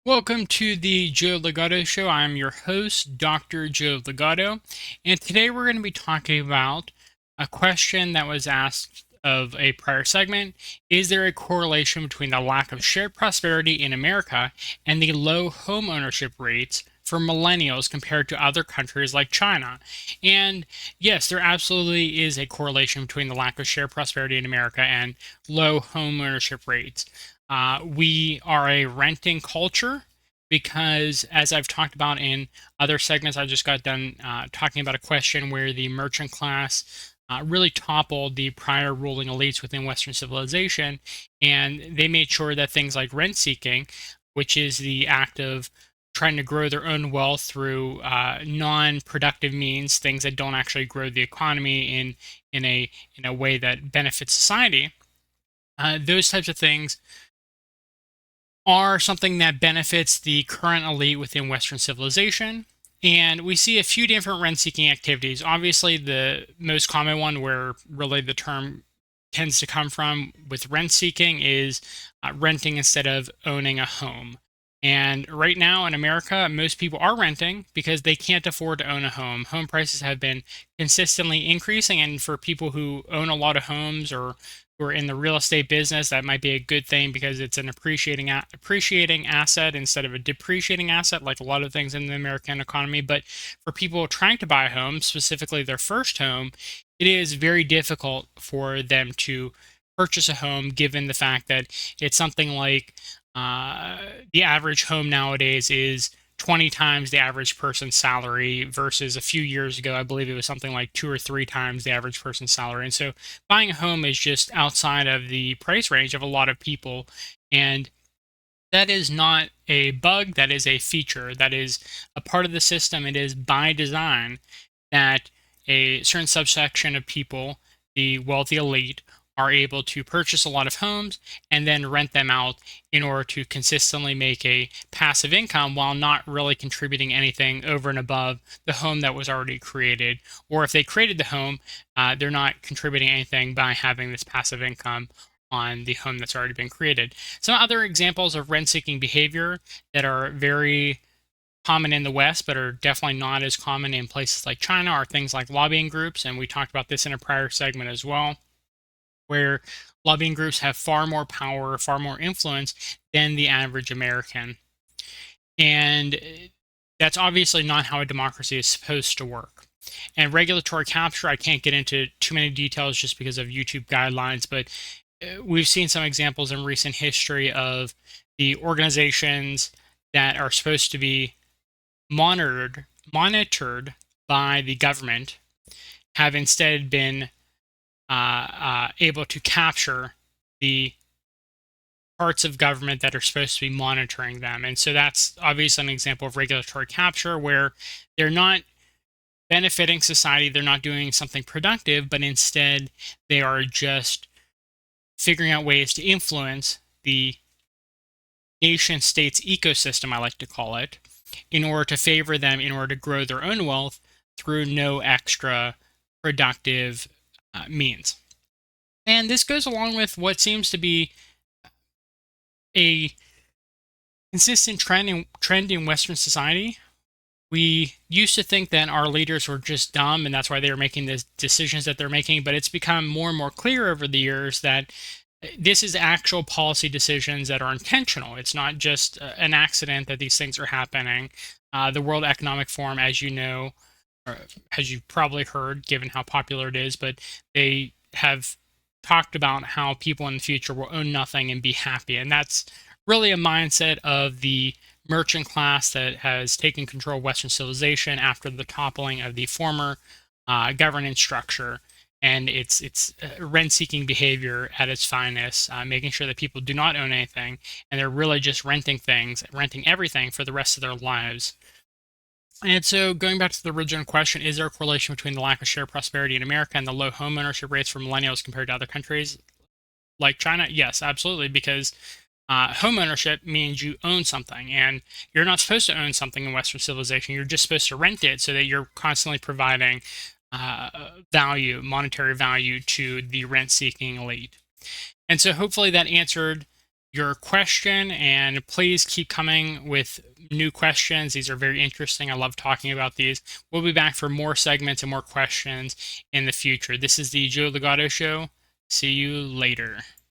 Welcome to the Joe Ligato Show. I'm your host, Dr. Joe Ligato, and today we're going to be talking about a question that was asked of a prior segment. Is there a correlation between the lack of shared prosperity in America and the low home ownership rates for millennials compared to other countries like China? And yes, there absolutely is a correlation between the lack of shared prosperity in America and low home ownership rates. We are a renting culture because, as I've talked about in other segments, I just got done talking about a question where the merchant class really toppled the prior ruling elites within Western civilization, and they made sure that things like rent seeking, which is the act of trying to grow their own wealth through non-productive means, things that don't actually grow the economy in a way that benefits society. Those types of things are something that benefits the current elite within Western civilization. And we see a few different rent seeking activities. Obviously, the most common one where really the term tends to come from with rent seeking is renting instead of owning a home. And right now in America, most people are renting because they can't afford to own a home. Home prices have been consistently increasing. And for people who own a lot of homes or who are in the real estate business, that might be a good thing because it's an appreciating asset instead of a depreciating asset, like a lot of things in the American economy. But for people trying to buy a home, specifically their first home, it is very difficult for them to purchase a home, given the fact that it's something like the average home nowadays is 20 times the average person's salary versus a few years ago, I believe it was something like 2 or 3 times the average person's salary. And so buying a home is just outside of the price range of a lot of people. And that is not a bug, that is a feature, that is a part of the system. It is by design that a certain subsection of people, the wealthy elite, are able to purchase a lot of homes and then rent them out in order to consistently make a passive income while not really contributing anything over and above the home that was already created. Or if they created the home, they're not contributing anything by having this passive income on the home that's already been created. Some other examples of rent seeking behavior that are very common in the West, but are definitely not as common in places like China, are things like lobbying groups. And we talked about this in a prior segment as well, where lobbying groups have far more power, far more influence than the average American. And that's obviously not how a democracy is supposed to work. And regulatory capture, I can't get into too many details just because of YouTube guidelines, but we've seen some examples in recent history of the organizations that are supposed to be monitored by the government have instead been able to capture the parts of government that are supposed to be monitoring them. And so that's obviously an example of regulatory capture where they're not benefiting society, they're not doing something productive, but instead they are just figuring out ways to influence the nation state's ecosystem, I like to call it, in order to favor them, in order to grow their own wealth through no extra productive means. And this goes along with what seems to be a consistent trend in Western society. We used to think that our leaders were just dumb and that's why they were making the decisions that they're making, but it's become more and more clear over the years that this is actual policy decisions that are intentional. It's not just an accident that these things are happening. The World Economic Forum, as you know, or as you've probably heard, given how popular it is, but they have talked about how people in the future will own nothing and be happy. And that's really a mindset of the merchant class that has taken control of Western civilization after the toppling of the former governance structure. And it's rent-seeking behavior at its finest, making sure that people do not own anything, and they're really just renting things, renting everything for the rest of their lives. And so, going back to the original question, is there a correlation between the lack of shared prosperity in America and the low home ownership rates for millennials compared to other countries like China? Yes, absolutely, because home ownership means you own something, and you're not supposed to own something in Western civilization. You're just supposed to rent it so that you're constantly providing value, monetary value to the rent seeking elite. And so, hopefully, that answered your question, and please keep coming with new questions. These are very interesting. I love talking about these. We'll be back for more segments and more questions in the future. This is the Joe Ligato Show. See you later.